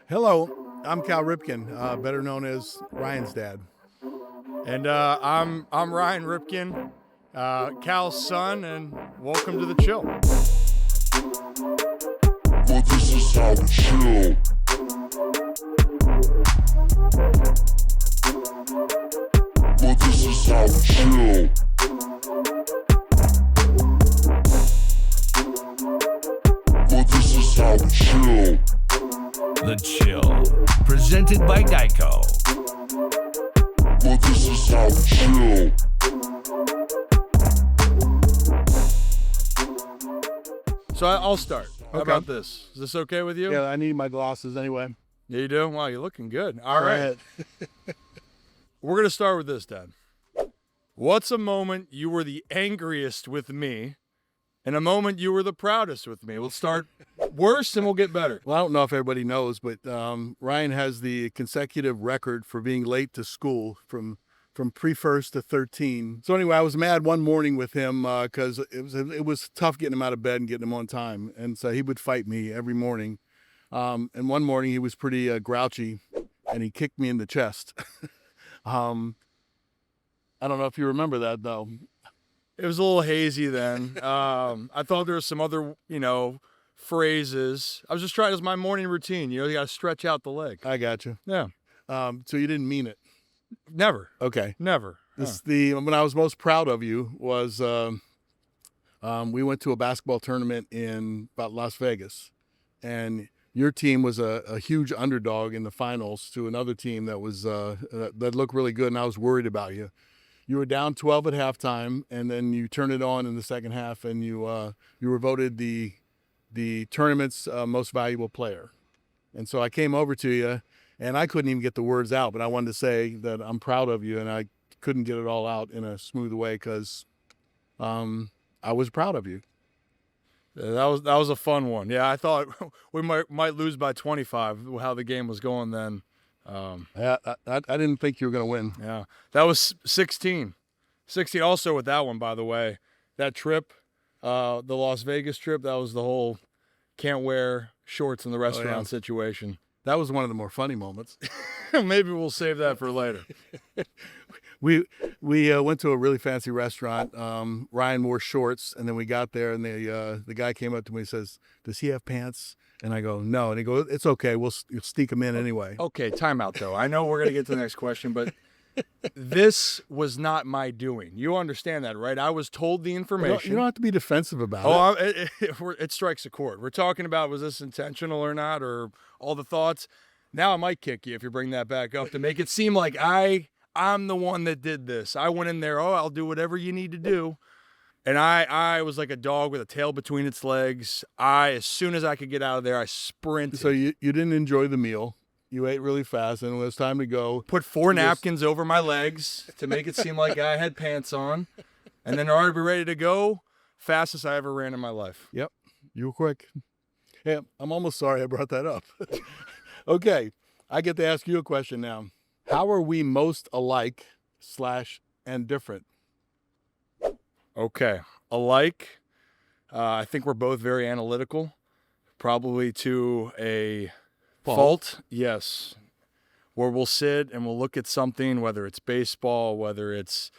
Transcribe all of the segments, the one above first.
Hello, I'm Cal Ripken, better known as Ryan's dad. And I'm Ryan Ripken, Cal's son, and welcome to the chill. But this is how we chill. But this is how we chill. But this is how we chill. The Chill, presented by GEICO. But this is how we chill. So I'll start. How Okay. about this? Is this okay with you? Yeah, I need my glasses anyway. Yeah, you do? Wow, you're looking good. All right. We're going to start with this, Dad. What's a moment you were the angriest with me and a moment you were the proudest with me? We'll start worse and we'll get better. Well, I don't know if everybody knows, but Ryan has the consecutive record for being late to school from pre-first to 13. So anyway, I was mad one morning with him because it was tough getting him out of bed and getting him on time, and so he would fight me every morning. And one morning he was pretty grouchy, and he kicked me in the chest. I don't know if you remember that though. It was a little hazy then. I thought there were some other, phrases. I was just trying, it was my morning routine. You got to stretch out the leg. I got you. Yeah. So you didn't mean it. Never. Okay. Never. When I was most proud of you was we went to a basketball tournament in about Las Vegas, and your team was a huge underdog in the finals to another team that was that looked really good, and I was worried about you. You were down 12 at halftime, and then you turned it on in the second half, and you were voted the tournament's most valuable player. And so I came over to you, and I couldn't even get the words out, but I wanted to say that I'm proud of you, and I couldn't get it all out in a smooth way because I was proud of you. Yeah, that was a fun one. Yeah, I thought we might lose by 25, how the game was going then. I didn't think you were going to win. Yeah, that was 16. 16 also with that one, by the way. That trip, the Las Vegas trip, that was the whole can't wear shorts in the restaurant situation. That was one of the more funny moments. Maybe we'll save that for later. We went to a really fancy restaurant. Ryan wore shorts, and then we got there, and the guy came up to me and says, "Does he have pants?" And I go, "No." And he goes, "It's okay. You'll sneak him in anyway." Okay, time out though. I know we're going to get to the next question, but this was not my doing. You understand that, right? I was told the information. You don't have to be defensive about it. It strikes a chord. We're talking about, was this intentional or not, or all the thoughts. Now I might kick you if you bring that back up to make it seem like I'm the one that did this. I went in there, I'll do whatever you need to do. And I was like a dog with a tail between its legs. As soon as I could get out of there, I sprinted. So you didn't enjoy the meal. You ate really fast, and when it was time to go, Put four napkins over my legs to make it seem like I had pants on. And then already be ready to go. Fastest I ever ran in my life. Yep, you were quick. Yeah, I'm almost sorry I brought that up. Okay, I get to ask you a question now. How are we most alike / and different? Okay. Alike. I think we're both very analytical. Probably to a fault. Yes. Where we'll sit and we'll look at something, whether it's baseball, whether it's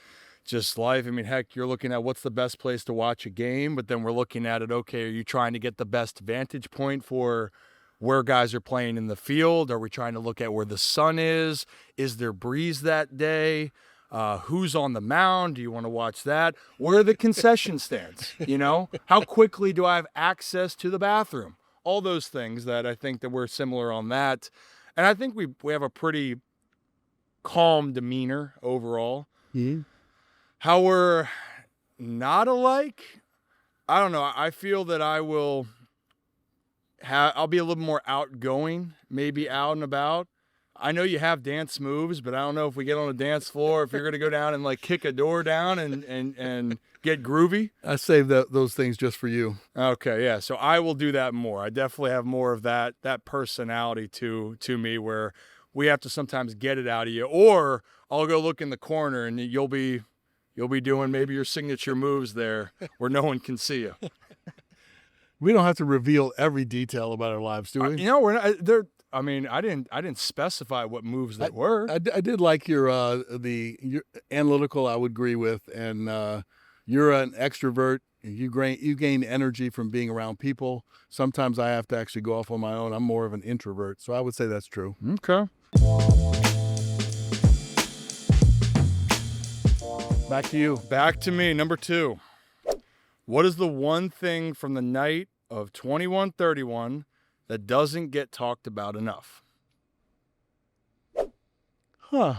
just life. I mean, heck, you're looking at what's the best place to watch a game, but then we're looking at it, okay, are you trying to get the best vantage point for where guys are playing in the field? Are we trying to look at where the sun is? Is there breeze that day? Who's on the mound? Do you want to watch that? Where are the concession stands? How quickly do I have access to the bathroom? All those things that I think that we're similar on that. And I think we have a pretty calm demeanor overall. Yeah. How we're not alike, I don't know. I feel that I'll be a little more outgoing, maybe out and about. I know you have dance moves, but I don't know if we get on a dance floor, if you're going to go down and like kick a door down and get groovy. I saved those things just for you. Okay, yeah. So I will do that more. I definitely have more of that personality to me where we have to sometimes get it out of you, or I'll go look in the corner and you'll be doing maybe your signature moves there where no one can see you. We don't have to reveal every detail about our lives, do we? We're not there. I mean, I didn't specify what moves they were. I did like your analytical. I would agree with, and you're an extrovert. You gain energy from being around people. Sometimes I have to actually go off on my own. I'm more of an introvert, so I would say that's true. Okay. Back to you. Back to me. Number 2. What is the one thing from the night of 21-31 that doesn't get talked about enough? I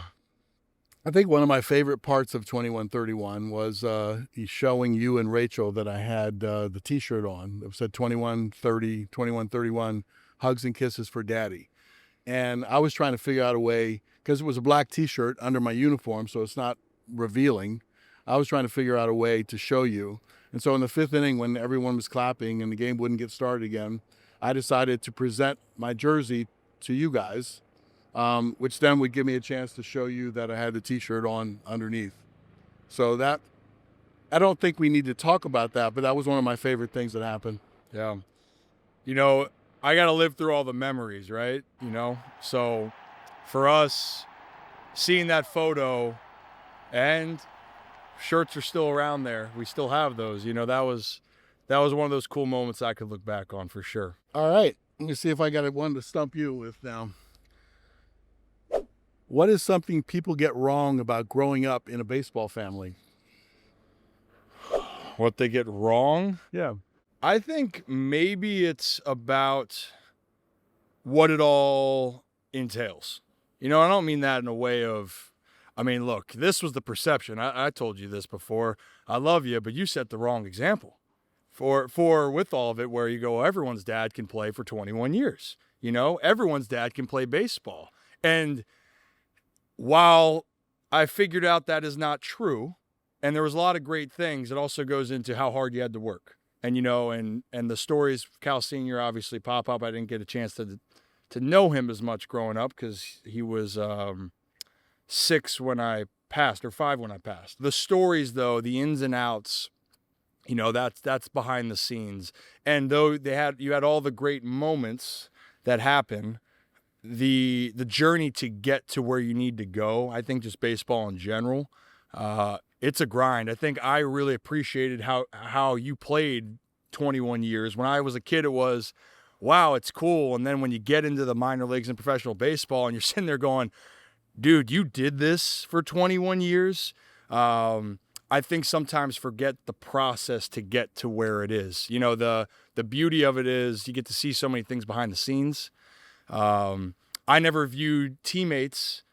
think one of my favorite parts of 21-31 was showing you and Rachel that I had the T-shirt on. It said 21-30, 21-31, hugs and kisses for Daddy. And I was trying to figure out a way, because it was a black T-shirt under my uniform, so it's not revealing. I was trying to figure out a way to show you. And so in the 5th inning, when everyone was clapping and the game wouldn't get started again, I decided to present my jersey to you guys, which then would give me a chance to show you that I had the T-shirt on underneath. So that, I don't think we need to talk about that, but that was one of my favorite things that happened. Yeah. I got to live through all the memories, right? So for us, seeing that photo, and shirts are still around there. We still have those. That was one of those cool moments I could look back on for sure. All right. Let me see if I got one to stump you with now. What is something people get wrong about growing up in a baseball family? What they get wrong? Yeah. I think maybe it's about what it all entails. I don't mean that in a way of, look, this was the perception. I told you this before. I love you, but you set the wrong example for with all of it, where you go, everyone's dad can play for 21 years. Everyone's dad can play baseball. And while I figured out that is not true, and there was a lot of great things, it also goes into how hard you had to work. And, and the stories, Cal Sr. obviously pop up. I didn't get a chance to know him as much growing up because he was 6 when I passed, or 5 when I passed. The stories, though, the ins and outs, that's behind the scenes. And though you had all the great moments that happen, the journey to get to where you need to go, I think just baseball in general, it's a grind. I think I really appreciated how you played 21 years. When I was a kid, it was, wow, it's cool. And then when you get into the minor leagues and professional baseball and you're sitting there going, dude, you did this for 21 years. I think sometimes forget the process to get to where it is. The beauty of it is you get to see so many things behind the scenes. I never viewed teammates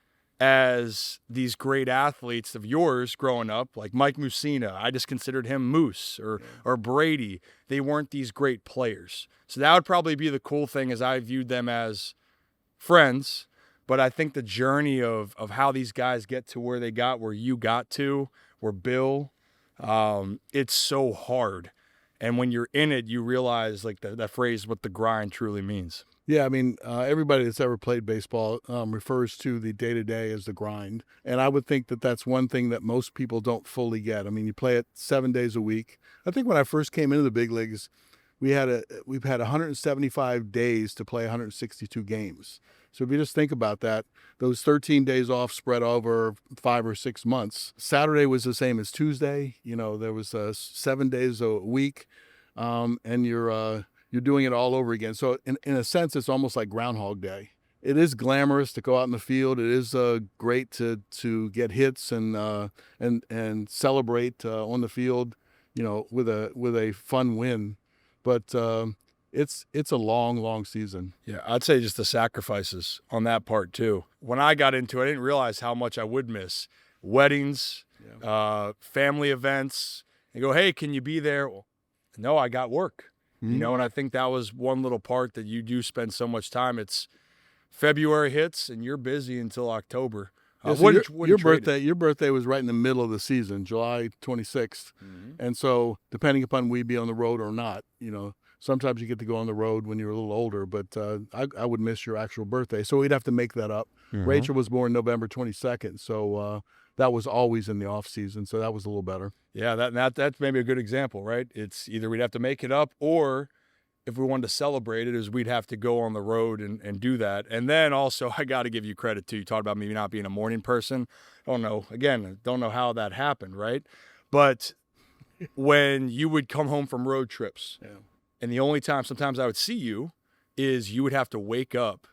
as these great athletes of yours growing up, like Mike Mussina. I just considered him Moose or Brady. They weren't these great players. So that would probably be the cool thing, as I viewed them as friends. But I think the journey of how these guys get to where they got, where you got to, where Bill, it's so hard. And when you're in it, you realize, like that phrase, what the grind truly means. Yeah, everybody that's ever played baseball refers to the day-to-day as the grind. And I would think that that's one thing that most people don't fully get. You play it 7 days a week. I think when I first came into the big leagues, we've had 175 days to play 162 games. So if you just think about that, those 13 days off spread over 5 or 6 months. Saturday was the same as Tuesday. There was 7 days a week, and you're doing it all over again. So in a sense, it's almost like Groundhog Day. It is glamorous to go out in the field. It is great to get hits and celebrate on the field, with a fun win. But it's a long, long season. Yeah, I'd say just the sacrifices on that part too. When I got into it, I didn't realize how much I would miss weddings, family events. They go, hey, can you be there? Well, no, I got work. And I think that was one little part that you do spend so much time. It's February hits and you're busy until October. Your birthday was right in the middle of the season, July 26th. And so depending upon we be on the road or not, sometimes you get to go on the road when you're a little older, but I would miss your actual birthday. So we'd have to make that up. Rachel was born November 22nd. So that was always in the off season. So that was a little better. Yeah, that's maybe a good example, right? It's either we'd have to make it up, or if we wanted to celebrate it, is we'd have to go on the road and do that. And then also, I got to give you credit too. You talked about maybe not being a morning person. I don't know. Again, I don't know how that happened, right? But when you would come home from road trips, and the only time sometimes I would see you is you would have to wake up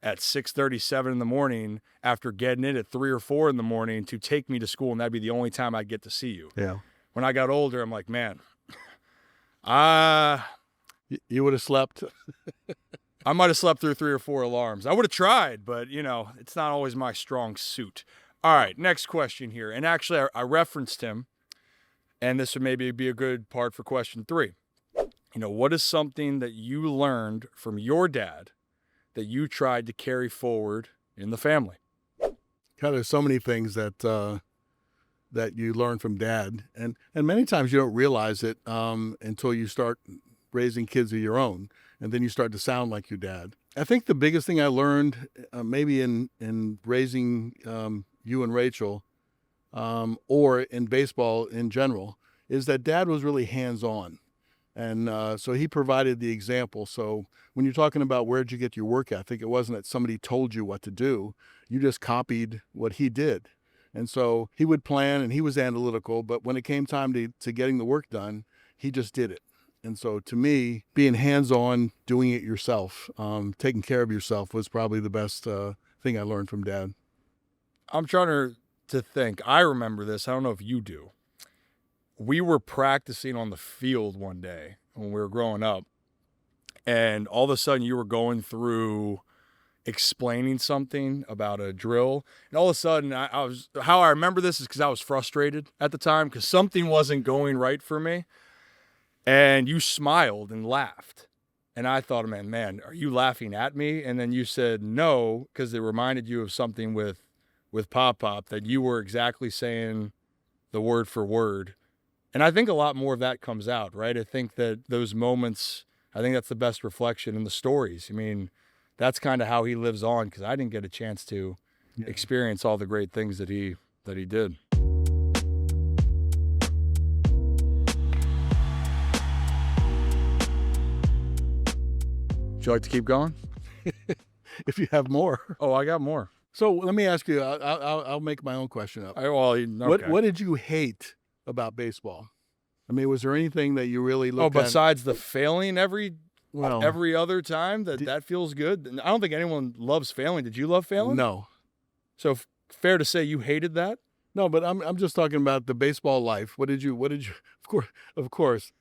at 6:37 in the morning after getting in at 3 or 4 in the morning to take me to school, and that'd be the only time I'd get to see you. Yeah. When I got older, I'm like, man, You would have slept. I might have slept through 3 or 4 alarms. I would have tried, but, it's not always my strong suit. All right, next question here. And actually, I referenced him, and this would maybe be a good part for question 3. What is something that you learned from your dad that you tried to carry forward in the family? God, there's so many things that you learn from dad, and many times you don't realize it until you start raising kids of your own, and then you start to sound like your dad. I think the biggest thing I learned, maybe in raising you and Rachel, or in baseball in general, is that dad was really hands-on. And so he provided the example. So when you're talking about where'd you get your work ethic, it wasn't that somebody told you what to do. You just copied what he did. And so he would plan and he was analytical, but when it came time to getting the work done, he just did it. And so to me, being hands-on, doing it yourself, taking care of yourself was probably the best thing I learned from dad. I'm trying to think. I remember this. I don't know if you do. We were practicing on the field one day when we were growing up, and all of a sudden you were going through explaining something about a drill, and all of a sudden how I remember this is because I was frustrated at the time because something wasn't going right for me, and you smiled and laughed, and I thought, man, are you laughing at me? And then you said no, because it reminded you of something with Pop that you were exactly saying the word for word. And I think a lot more of that comes out, right? I think that those moments, I think that's the best reflection in the stories. I mean, that's kind of how he lives on, because I didn't get a chance to experience all the great things that he did. Would you like to keep going? If you have more. Oh, I got more. So let me ask you, I'll make my own question up. Okay. What did you hate about baseball? I mean, was there anything that you really looked at? Besides the failing every other time, that feels good? I don't think anyone loves failing. Did you love failing? No. So fair to say you hated that? No, but I'm just talking about the baseball life. What did you, of course.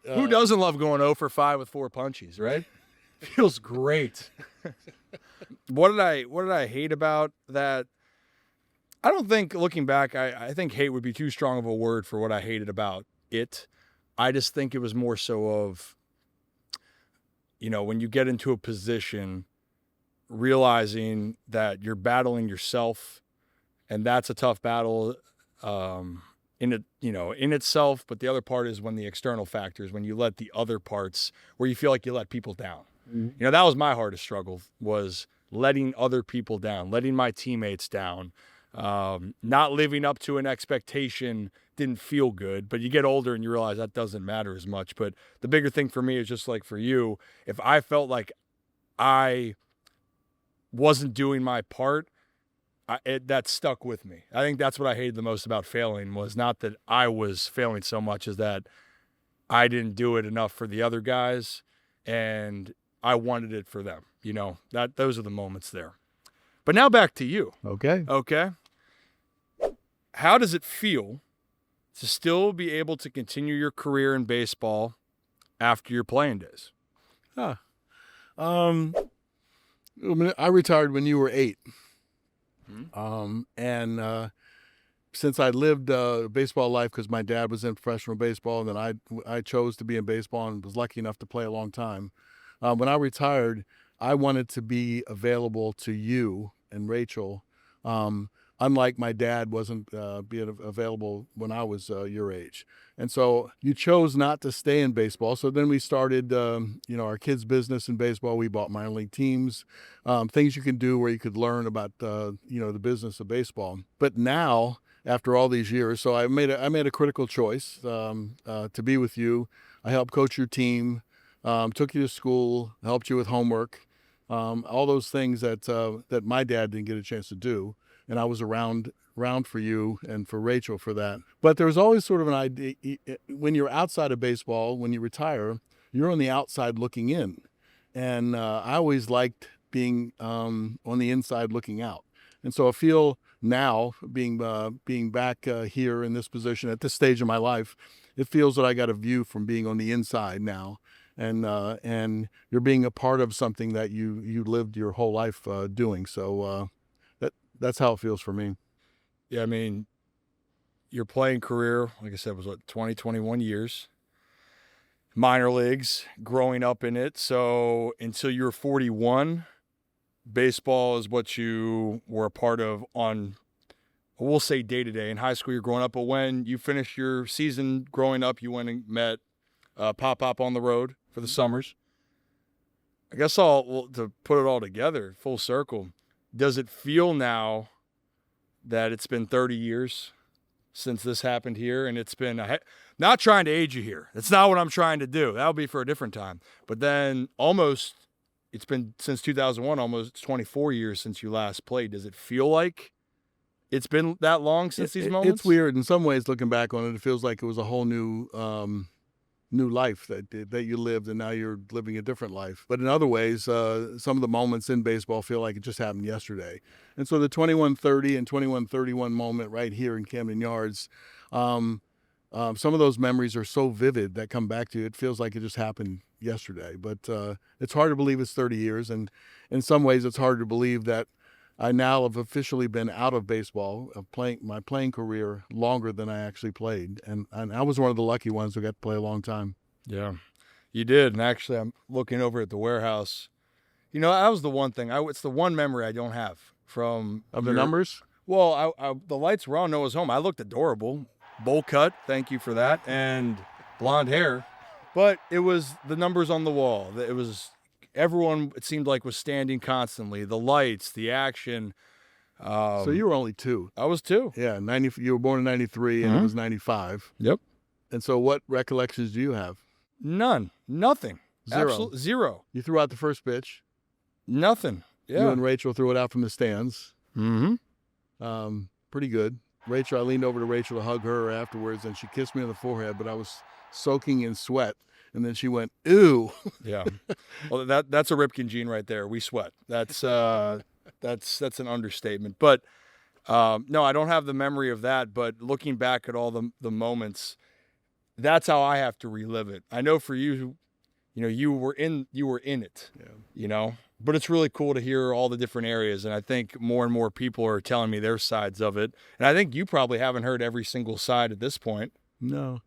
Who doesn't love going 0 for 5 with 4 punchies, right? Feels great. What did I hate about that? I don't think, looking back, I think hate would be too strong of a word for what I hated about it. I just think it was more so of, when you get into a position, realizing that you're battling yourself, and that's a tough battle in itself. But the other part is when the external factors, when you let the other parts, where you feel like you let people down. Mm-hmm. That was my hardest struggle, was letting other people down, letting my teammates down. Not living up to an expectation didn't feel good, but you get older and you realize that doesn't matter as much. But the bigger thing for me is just like for you, if I felt like I wasn't doing my part, that stuck with me. I think that's what I hated the most about failing, was not that I was failing so much as that I didn't do it enough for the other guys, and I wanted it for them. Those are the moments there. But now back to you. Okay. How does it feel to still be able to continue your career in baseball after your playing days? I retired when you were 8. Mm-hmm. And since I lived a baseball life because my dad was in professional baseball, and then I chose to be in baseball and was lucky enough to play a long time. When I retired, I wanted to be available to you and Rachel, unlike my dad wasn't being available when I was your age. And so you chose not to stay in baseball. So then we started, our kids' business in baseball. We bought minor league teams, things you can do where you could learn about, the business of baseball. But now, after all these years, so I made a critical choice to be with you. I helped coach your team. took you to school, helped you with homework, all those things that my dad didn't get a chance to do, and I was around for you and for Rachel for that. But there was always sort of an idea when you're outside of baseball, when you retire, you're on the outside looking in, and I always liked being on the inside looking out. And so I feel now being back here in this position at this stage of my life, it feels that I got a view from being on the inside now, and you're being a part of something that you lived your whole life doing. So that's how it feels for me. Yeah, I mean, your playing career, like I said, was 20, 21 years. Minor leagues, growing up in it. So until you were 41, baseball is what you were a part of on, we'll say day to day. In high school, you're growing up, but when you finished your season growing up, you went and met Pop on the road for the summers. I guess to put it all together, full circle, does it feel now that it's been 30 years since this happened here, and it's been not trying to age you here. That's not what I'm trying to do. That'll be for a different time. But then it's been since 2001, almost 24 years since you last played. Does it feel like it's been that long since these moments? It's weird in some ways. Looking back on it, it feels like it was a whole new life that you lived, and now you're living a different life. But in other ways, some of the moments in baseball feel like it just happened yesterday. And so the 21-30 and 21-31 moment right here in Camden Yards, some of those memories are so vivid that come back to you. It feels like it just happened yesterday. But it's hard to believe it's 30 years, and in some ways it's hard to believe that I now have officially been out of baseball, my playing career longer than I actually played. And I was one of the lucky ones who got to play a long time. Yeah, you did. And actually, I'm looking over at the warehouse. You know, that was the one thing. It's the one memory I don't have from the numbers? Well, the lights were on Noah's home. I looked adorable. Bowl cut. Thank you for that. And blonde hair. But it was the numbers on the wall. It was... Everyone, it seemed like, was standing constantly. The lights, the action. So you were only 2. I was 2. Yeah, you were born in 93, and it was 95. Yep. And so what recollections do you have? None. Nothing. 0. Absolutely 0. You threw out the first pitch. Nothing. Yeah. You and Rachel threw it out from the stands. Mm-hmm. Pretty good. Rachel, I leaned over to Rachel to hug her afterwards, and she kissed me on the forehead, but I was soaking in sweat. And then she went, "Ew." Yeah. Well, that's a Ripken gene right there. We sweat. That's an understatement. But no, I don't have the memory of that. But looking back at all the moments, that's how I have to relive it. I know for you, you were in it. Yeah. You know. But it's really cool to hear all the different areas, and I think more and more people are telling me their sides of it. And I think you probably haven't heard every single side at this point. No.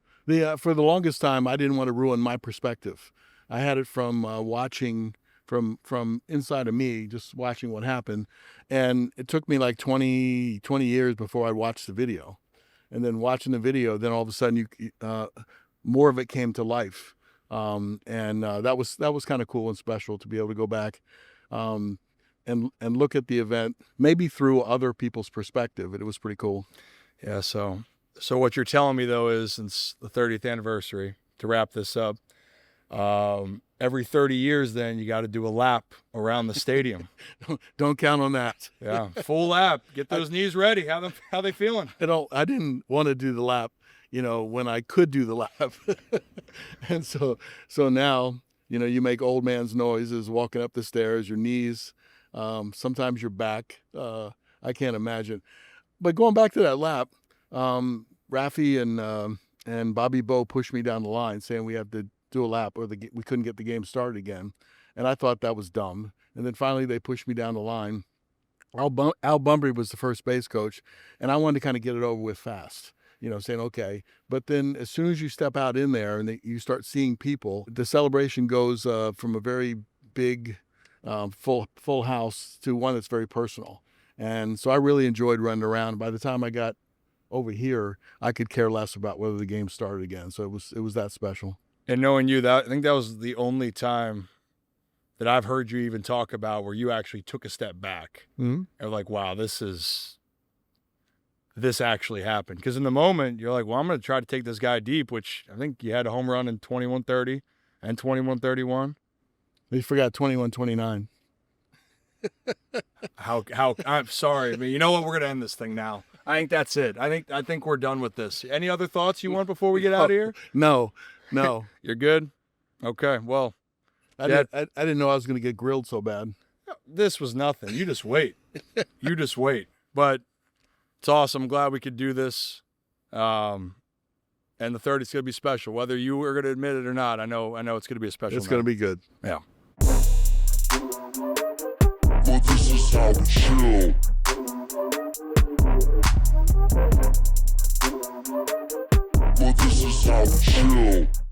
For the longest time, I didn't want to ruin my perspective. I had it from watching from inside of me, just watching what happened. And it took me like 20 years before I watched the video. And then watching the video, then all of a sudden more of it came to life. And that was kind of cool and special to be able to go back and look at the event, maybe through other people's perspective. It was pretty cool. Yeah, So what you're telling me, though, is since the 30th anniversary, to wrap this up, every 30 years, then you got to do a lap around the stadium. Don't count on that. Yeah, full lap. Get those knees ready. How they feeling? I didn't want to do the lap, when I could do the lap. And so now, you make old man's noises walking up the stairs, your knees, sometimes your back. I can't imagine. But going back to that lap, Rafi and Bobby Bo pushed me down the line saying we have to do a lap or we couldn't get the game started again. And I thought that was dumb. And then finally they pushed me down the line. Al Bunbury was the first base coach, and I wanted to kind of get it over with fast, saying, okay. But then as soon as you step out in there and you start seeing people, the celebration goes from a very big, full house to one that's very personal. And so I really enjoyed running around. By the time I got over here, I could care less about whether the game started again. So it was that special. And knowing you, I think that was the only time that I've heard you even talk about where you actually took a step back and like, wow, this actually happened. Because in the moment, you're like, well, I'm going to try to take this guy deep, which I think you had a home run in 21-30. And 21-31. You forgot 21-29. How I'm sorry, but you know what? We're gonna end this thing now. I think that's it. I think we're done with this. Any other thoughts you want before we get out of here? No. You're good? Okay, well, I didn't know I was going to get grilled so bad. this was nothing. You just wait. You just wait. But it's awesome. I'm glad we could do this. And the 30's going to be special, whether you are going to admit it or not. I know it's going to be a special It's going to be good. Yeah. But this is how we chill. But this is how we chill.